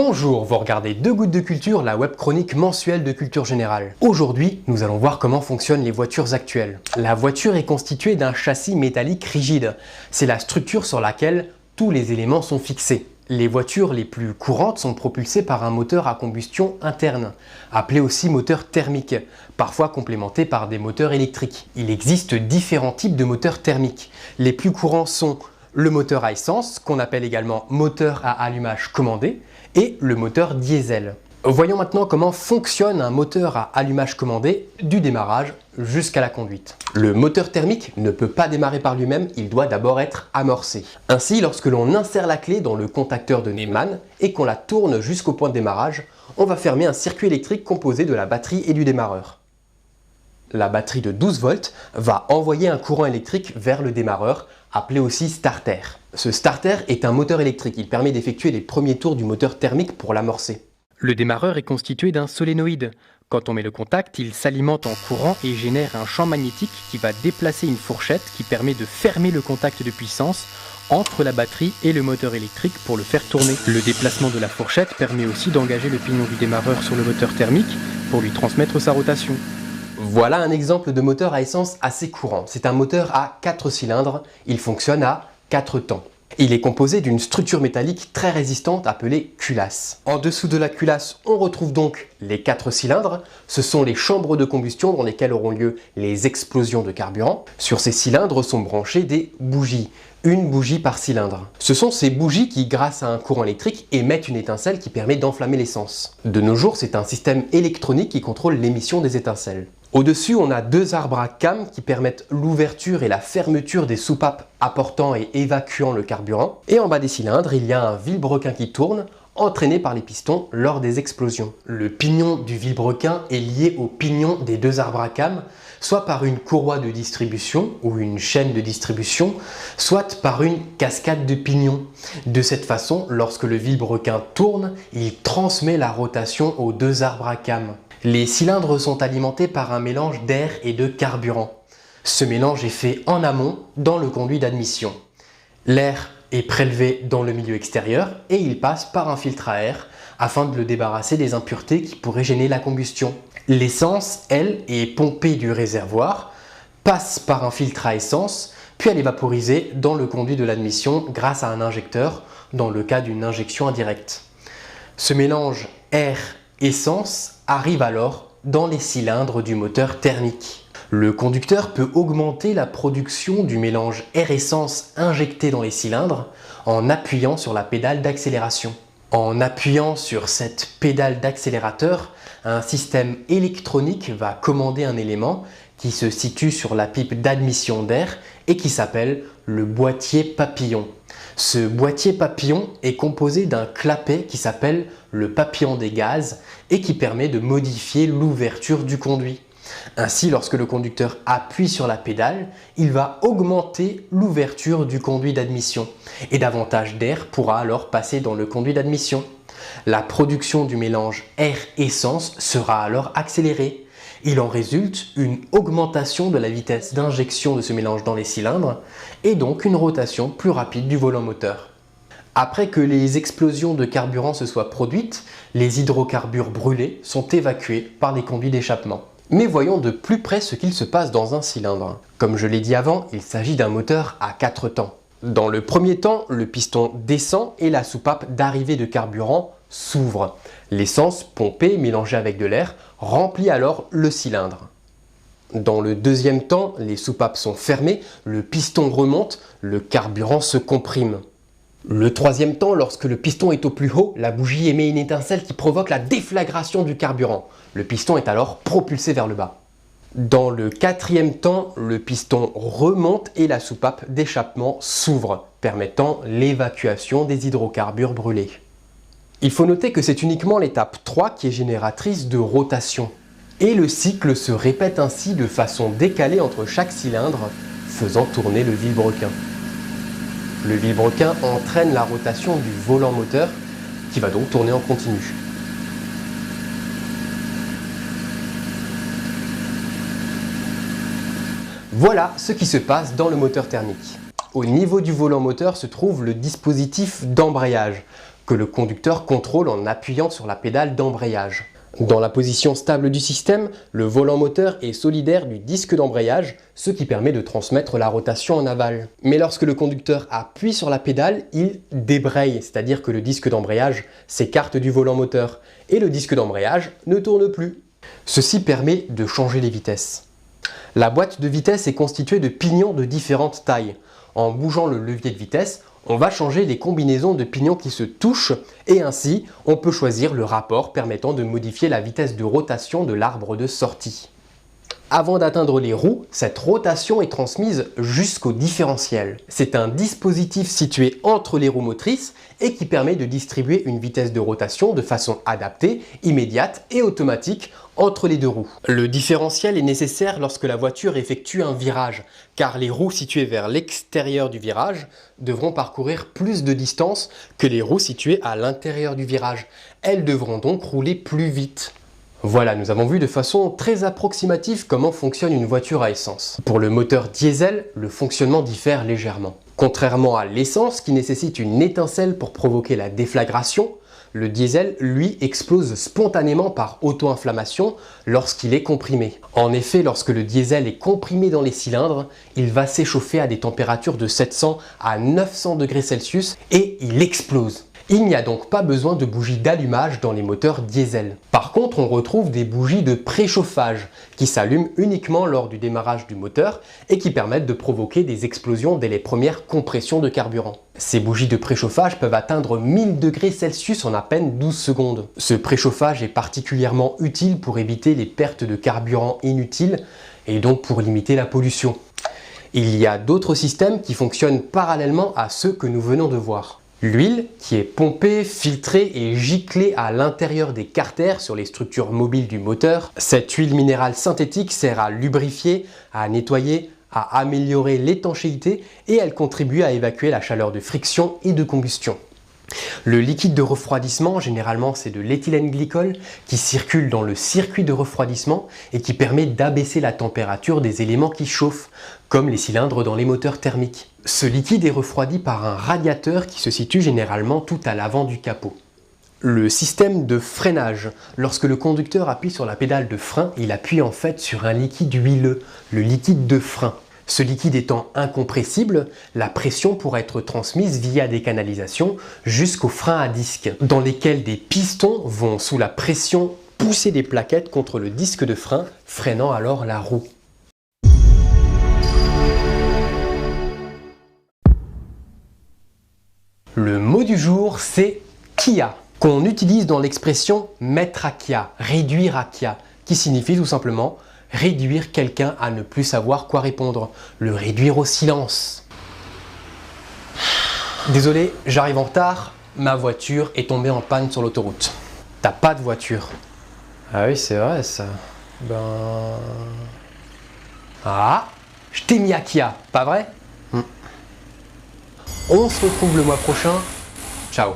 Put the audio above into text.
Bonjour, vous regardez 2 gouttes de culture, la web chronique mensuelle de culture générale. Aujourd'hui, nous allons voir comment fonctionnent les voitures actuelles. La voiture est constituée d'un châssis métallique rigide. C'est la structure sur laquelle tous les éléments sont fixés. Les voitures les plus courantes sont propulsées par un moteur à combustion interne, appelé aussi moteur thermique, parfois complémenté par des moteurs électriques. Il existe différents types de moteurs thermiques. Les plus courants sont le moteur à essence, qu'on appelle également moteur à allumage commandé, et le moteur diesel. Voyons maintenant comment fonctionne un moteur à allumage commandé du démarrage jusqu'à la conduite. Le moteur thermique ne peut pas démarrer par lui-même, il doit d'abord être amorcé. Ainsi, lorsque l'on insère la clé dans le contacteur de Neumann et qu'on la tourne jusqu'au point de démarrage, on va fermer un circuit électrique composé de la batterie et du démarreur. La batterie de 12 volts va envoyer un courant électrique vers le démarreur, appelé aussi starter. Ce starter est un moteur électrique, il permet d'effectuer les premiers tours du moteur thermique pour l'amorcer. Le démarreur est constitué d'un solénoïde. Quand on met le contact, il s'alimente en courant et génère un champ magnétique qui va déplacer une fourchette qui permet de fermer le contact de puissance entre la batterie et le moteur électrique pour le faire tourner. Le déplacement de la fourchette permet aussi d'engager le pignon du démarreur sur le moteur thermique pour lui transmettre sa rotation. Voilà un exemple de moteur à essence assez courant. C'est un moteur à 4 cylindres, il fonctionne à 4 temps. Il est composé d'une structure métallique très résistante appelée culasse. En dessous de la culasse, on retrouve donc les 4 cylindres. Ce sont les chambres de combustion dans lesquelles auront lieu les explosions de carburant. Sur ces cylindres sont branchées des bougies. Une bougie par cylindre. Ce sont ces bougies qui, grâce à un courant électrique, émettent une étincelle qui permet d'enflammer l'essence. De nos jours, c'est un système électronique qui contrôle l'émission des étincelles. Au-dessus, on a 2 arbres à cames qui permettent l'ouverture et la fermeture des soupapes apportant et évacuant le carburant. Et en bas des cylindres, il y a un vilebrequin qui tourne, entraîné par les pistons lors des explosions. Le pignon du vilebrequin est lié au pignon des 2 arbres à cames, soit par une courroie de distribution ou une chaîne de distribution, soit par une cascade de pignons. De cette façon, lorsque le vilebrequin tourne, il transmet la rotation aux 2 arbres à cames. Les cylindres sont alimentés par un mélange d'air et de carburant. Ce mélange est fait en amont dans le conduit d'admission. L'air est prélevé dans le milieu extérieur et il passe par un filtre à air afin de le débarrasser des impuretés qui pourraient gêner la combustion. L'essence, elle, est pompée du réservoir, passe par un filtre à essence, puis elle est vaporisée dans le conduit de l'admission grâce à un injecteur dans le cas d'une injection indirecte. Ce mélange air-essence arrive alors dans les cylindres du moteur thermique. Le conducteur peut augmenter la production du mélange air-essence injecté dans les cylindres en appuyant sur la pédale d'accélération. En appuyant sur cette pédale d'accélérateur, un système électronique va commander un élément qui se situe sur la pipe d'admission d'air et qui s'appelle le boîtier papillon. Ce boîtier papillon est composé d'un clapet qui s'appelle le papillon des gaz et qui permet de modifier l'ouverture du conduit. Ainsi, lorsque le conducteur appuie sur la pédale, il va augmenter l'ouverture du conduit d'admission et davantage d'air pourra alors passer dans le conduit d'admission. La production du mélange air-essence sera alors accélérée. Il en résulte une augmentation de la vitesse d'injection de ce mélange dans les cylindres et donc une rotation plus rapide du volant moteur. Après que les explosions de carburant se soient produites, les hydrocarbures brûlés sont évacués par les conduits d'échappement. Mais voyons de plus près ce qu'il se passe dans un cylindre. Comme je l'ai dit avant, il s'agit d'un moteur à 4 temps. Dans le premier temps, le piston descend et la soupape d'arrivée de carburant s'ouvre. L'essence pompée, mélangée avec de l'air, remplit alors le cylindre. Dans le deuxième temps, les soupapes sont fermées, le piston remonte, le carburant se comprime. Le troisième temps, lorsque le piston est au plus haut, la bougie émet une étincelle qui provoque la déflagration du carburant. Le piston est alors propulsé vers le bas. Dans le quatrième temps, le piston remonte et la soupape d'échappement s'ouvre, permettant l'évacuation des hydrocarbures brûlés. Il faut noter que c'est uniquement l'étape 3 qui est génératrice de rotation. Et le cycle se répète ainsi de façon décalée entre chaque cylindre, faisant tourner le vilebrequin. Le vilebrequin entraîne la rotation du volant moteur qui va donc tourner en continu. Voilà ce qui se passe dans le moteur thermique. Au niveau du volant moteur se trouve le dispositif d'embrayage. que le conducteur contrôle en appuyant sur la pédale d'embrayage. Dans la position stable du système, le volant moteur est solidaire du disque d'embrayage, ce qui permet de transmettre la rotation en aval. Mais lorsque le conducteur appuie sur la pédale, il débraye, c'est-à-dire que le disque d'embrayage s'écarte du volant moteur et le disque d'embrayage ne tourne plus. Ceci permet de changer les vitesses. La boîte de vitesse est constituée de pignons de différentes tailles. En bougeant le levier de vitesse, on va changer les combinaisons de pignons qui se touchent et ainsi on peut choisir le rapport permettant de modifier la vitesse de rotation de l'arbre de sortie. Avant d'atteindre les roues, cette rotation est transmise jusqu'au différentiel. C'est un dispositif situé entre les roues motrices et qui permet de distribuer une vitesse de rotation de façon adaptée, immédiate et automatique entre les deux roues. Le différentiel est nécessaire lorsque la voiture effectue un virage, car les roues situées vers l'extérieur du virage devront parcourir plus de distance que les roues situées à l'intérieur du virage. Elles devront donc rouler plus vite. Voilà, nous avons vu de façon très approximative comment fonctionne une voiture à essence. Pour le moteur diesel, le fonctionnement diffère légèrement. Contrairement à l'essence qui nécessite une étincelle pour provoquer la déflagration, le diesel, lui, explose spontanément par auto-inflammation lorsqu'il est comprimé. En effet, lorsque le diesel est comprimé dans les cylindres, il va s'échauffer à des températures de 700 à 900 degrés Celsius et il explose. Il n'y a donc pas besoin de bougies d'allumage dans les moteurs diesel. Par contre, on retrouve des bougies de préchauffage qui s'allument uniquement lors du démarrage du moteur et qui permettent de provoquer des explosions dès les premières compressions de carburant. Ces bougies de préchauffage peuvent atteindre 1000 degrés Celsius en à peine 12 secondes. Ce préchauffage est particulièrement utile pour éviter les pertes de carburant inutiles et donc pour limiter la pollution. Il y a d'autres systèmes qui fonctionnent parallèlement à ceux que nous venons de voir. L'huile, qui est pompée, filtrée et giclée à l'intérieur des carters sur les structures mobiles du moteur. Cette huile minérale synthétique sert à lubrifier, à nettoyer, à améliorer l'étanchéité et elle contribue à évacuer la chaleur de friction et de combustion. Le liquide de refroidissement, généralement c'est de l'éthylène glycol qui circule dans le circuit de refroidissement et qui permet d'abaisser la température des éléments qui chauffent, comme les cylindres dans les moteurs thermiques. Ce liquide est refroidi par un radiateur qui se situe généralement tout à l'avant du capot. Le système de freinage. Lorsque le conducteur appuie sur la pédale de frein, il appuie en fait sur un liquide huileux, le liquide de frein. Ce liquide étant incompressible, la pression pourra être transmise via des canalisations jusqu'aux freins à disque, dans lesquels des pistons vont sous la pression pousser des plaquettes contre le disque de frein, freinant alors la roue. Le mot du jour, c'est kia, qu'on utilise dans l'expression mettre à kia, réduire à kia, qui signifie tout simplement réduire quelqu'un à ne plus savoir quoi répondre, le réduire au silence. Désolé, j'arrive en retard, ma voiture est tombée en panne sur l'autoroute. T'as pas de voiture. Ah oui, c'est vrai ça. Ah, je t'ai mis à Kia, pas vrai? On se retrouve le mois prochain. Ciao.